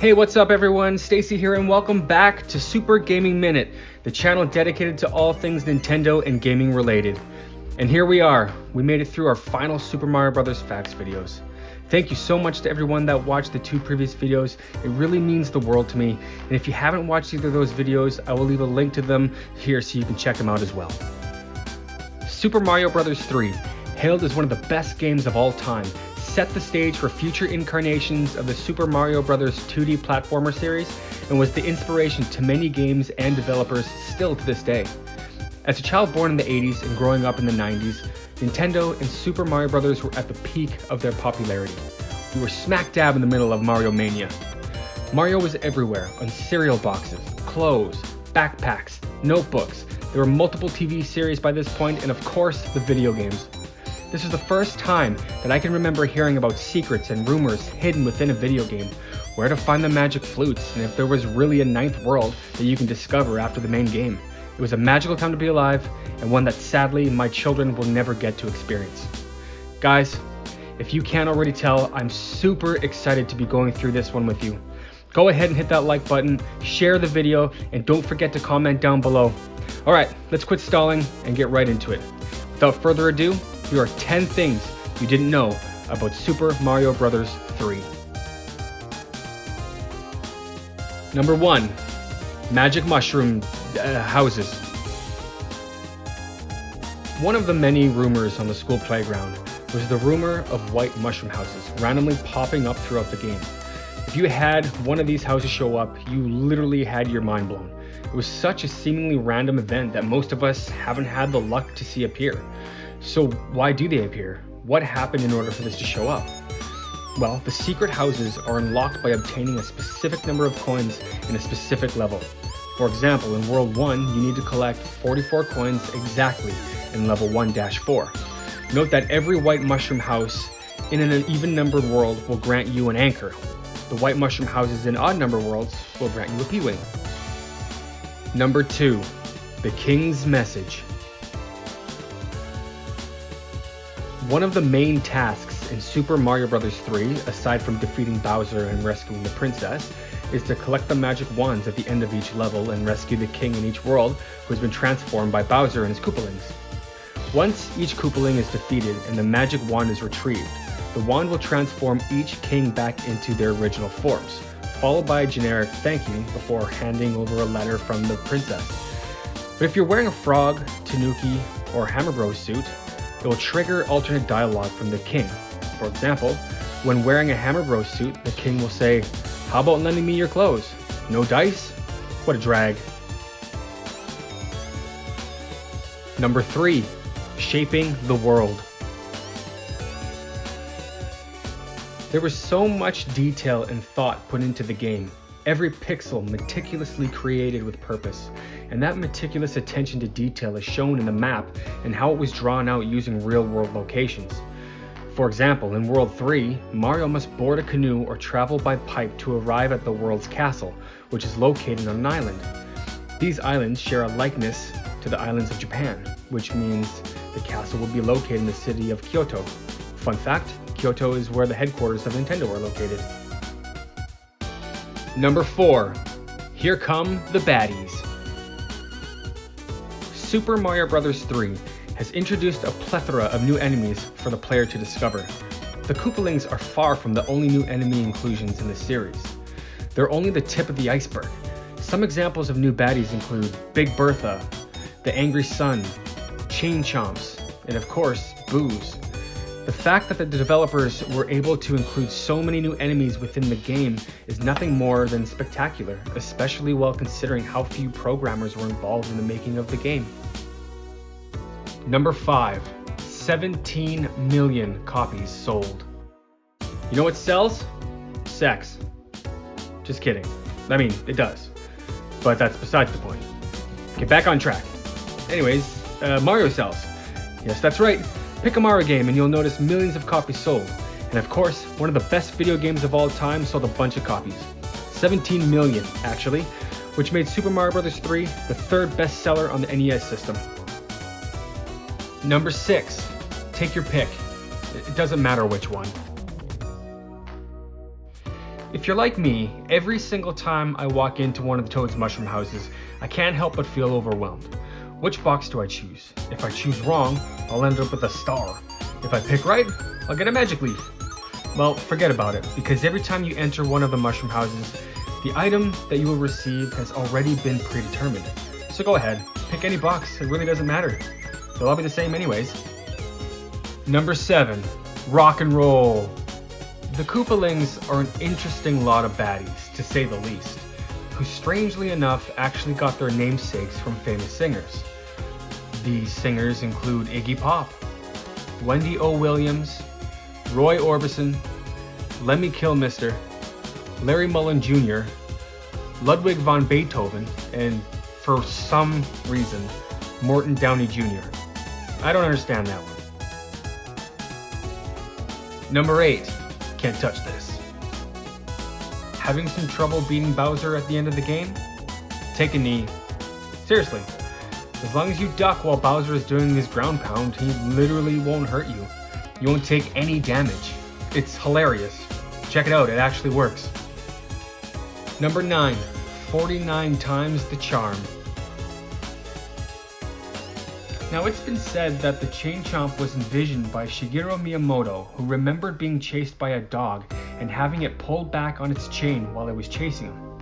Hey, what's up everyone? Stacy here and welcome back to Super Gaming Minute, the channel dedicated to all things Nintendo and gaming related. And here we are. We made it through our final Super Mario Bros. Facts videos. Thank you so much to everyone that watched the two previous videos. It really means the world to me. And if you haven't watched either of those videos, I will leave a link to them here so you can check them out as well. Super Mario Bros. 3, hailed as one of the best games of all time, set the stage for future incarnations of the Super Mario Bros. 2D platformer series and was the inspiration to many games and developers still to this day. As a child born in the 80s and growing up in the 90s, Nintendo and Super Mario Bros. Were at the peak of their popularity. We were smack dab in the middle of Mario Mania. Mario was everywhere, on cereal boxes, clothes, backpacks, notebooks. There were multiple TV series by this point, and of course, the video games. This was the first time that I can remember hearing about secrets and rumors hidden within a video game, where to find the magic flutes, and if there was really a ninth world that you can discover after the main game. It was a magical time to be alive, and one that sadly my children will never get to experience. Guys, if you can't already tell, I'm super excited to be going through this one with you. Go ahead and hit that like button, share the video, and don't forget to comment down below. Alright, let's quit stalling and get right into it. Without further ado, here are 10 things you didn't know about Super Mario Bros. 3. Number 1. Magic mushroom houses. One of the many rumors on the school playground was the rumor of white mushroom houses randomly popping up throughout the game. If you had one of these houses show up, you literally had your mind blown. It was such a seemingly random event that most of us haven't had the luck to see appear. So why do they appear? What happened in order for this to show up? Well, the secret houses are unlocked by obtaining a specific number of coins in a specific level. For example, in World 1, you need to collect 44 coins exactly in level 1-4. Note that every white mushroom house in an even-numbered world will grant you an anchor. The white mushroom houses in odd-numbered worlds will grant you a P-Wing. Number 2. The King's Message. One of the main tasks in Super Mario Bros. 3, aside from defeating Bowser and rescuing the princess, is to collect the magic wands at the end of each level and rescue the king in each world who has been transformed by Bowser and his Koopalings. Once each Koopaling is defeated and the magic wand is retrieved, the wand will transform each king back into their original forms, followed by a generic thank you before handing over a letter from the princess. But if you're wearing a Frog, Tanuki, or Hammer Bros suit, it will trigger alternate dialogue from the king. For example, when wearing a Hammer Bros suit, the king will say, "How about lending me your clothes? No dice? What a drag." Number 3. Shaping the world. There was so much detail and thought put into the game. Every pixel meticulously created with purpose, and that meticulous attention to detail is shown in the map and how it was drawn out using real-world locations. For example, in World 3, Mario must board a canoe or travel by pipe to arrive at the world's castle, which is located on an island. These islands share a likeness to the islands of Japan, which means the castle will be located in the city of Kyoto. Fun fact, Kyoto is where the headquarters of Nintendo are located. Number 4. Here come the baddies. Super Mario Bros. 3 has introduced a plethora of new enemies for the player to discover. The Koopalings are far from the only new enemy inclusions in the series. They're only the tip of the iceberg. Some examples of new baddies include Big Bertha, the Angry Sun, Chain Chomps, and of course, Booze. The fact that the developers were able to include so many new enemies within the game is nothing more than spectacular, especially while considering how few programmers were involved in the making of the game. Number 5. 17 million copies sold. You know what sells? Sex. Just kidding. I mean, it does. But that's besides the point. Get back on track. Anyways, Mario sells. Yes, that's right. Pick a Mario game and you'll notice millions of copies sold. And of course, one of the best video games of all time sold a bunch of copies. 17 million, actually, which made Super Mario Bros. 3 the third bestseller on the NES system. Number 6. Take your pick. It doesn't matter which one. If you're like me, every single time I walk into one of the Toad's mushroom houses, I can't help but feel overwhelmed. Which box do I choose? If I choose wrong, I'll end up with a star. If I pick right, I'll get a magic leaf. Well, forget about it, because every time you enter one of the mushroom houses, the item that you will receive has already been predetermined. So go ahead, pick any box, it really doesn't matter. They'll all be the same anyways. Number 7, rock and roll. The Koopalings are an interesting lot of baddies, to say the least, who strangely enough actually got their namesakes from famous singers. These singers include Iggy Pop, Wendy O. Williams, Roy Orbison, Lemmy Kilmister, Larry Mullen Jr., Ludwig von Beethoven, and for some reason, Morton Downey Jr. I don't understand that one. Number 8, can't touch this. Having some trouble beating Bowser at the end of the game? Take a knee. Seriously, as long as you duck while Bowser is doing his ground pound, he literally won't hurt you. You won't take any damage. It's hilarious. Check it out, it actually works. Number 9, 49 times the charm. Now it's been said that the chain chomp was envisioned by Shigeru Miyamoto, who remembered being chased by a dog and having it pulled back on its chain while it was chasing him.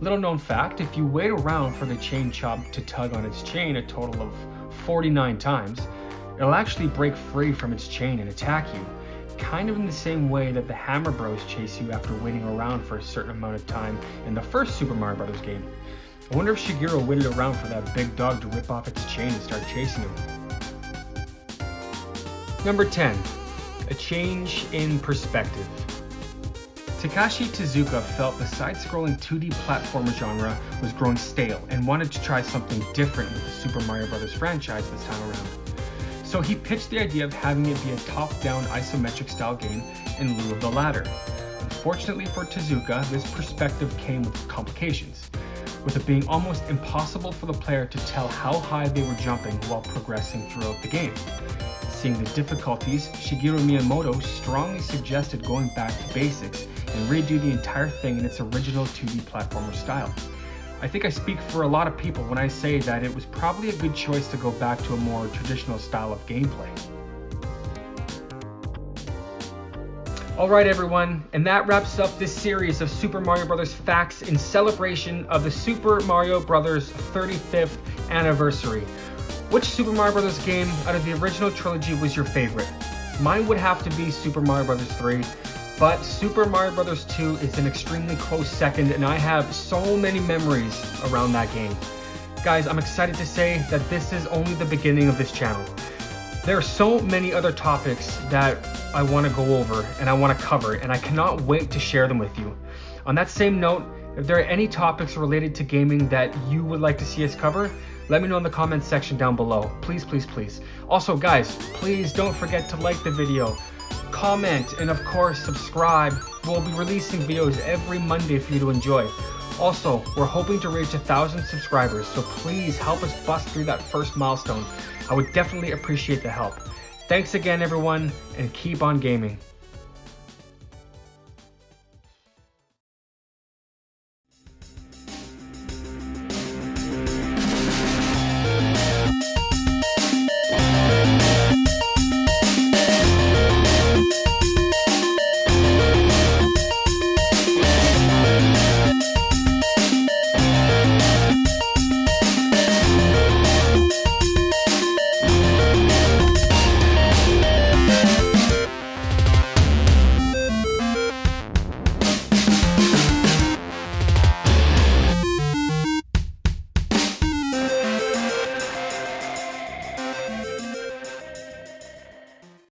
Little known fact, if you wait around for the chain chomp to tug on its chain a total of 49 times, it'll actually break free from its chain and attack you, kind of in the same way that the Hammer Bros chase you after waiting around for a certain amount of time in the first Super Mario Bros. Game. I wonder if Shigeru waited around for that big dog to rip off its chain and start chasing him. Number 10, a change in perspective. Takashi Tezuka felt the side-scrolling 2D platformer genre was growing stale and wanted to try something different with the Super Mario Bros. Franchise this time around. So he pitched the idea of having it be a top-down isometric style game in lieu of the latter. Unfortunately for Tezuka, this perspective came with complications, with it being almost impossible for the player to tell how high they were jumping while progressing throughout the game. Seeing the difficulties, Shigeru Miyamoto strongly suggested going back to basics and redo the entire thing in its original 2D platformer style. I think I speak for a lot of people when I say that it was probably a good choice to go back to a more traditional style of gameplay. Alright everyone, and that wraps up this series of Super Mario Bros. Facts in celebration of the Super Mario Bros. 35th anniversary. Which Super Mario Bros. Game out of the original trilogy was your favorite? Mine would have to be Super Mario Bros. 3, but Super Mario Bros. 2 is an extremely close second, and I have so many memories around that game. Guys, I'm excited to say that this is only the beginning of this channel. There are so many other topics that I want to go over and I want to cover, and I cannot wait to share them with you. On that same note, if there are any topics related to gaming that you would like to see us cover, let me know in the comments section down below. Please, please, please. Also guys, please don't forget to like the video, comment, and of course subscribe. We'll be releasing videos every Monday for you to enjoy. Also, we're hoping to reach 1,000 subscribers, so please help us bust through that first milestone. I would definitely appreciate the help. Thanks again everyone, and keep on gaming.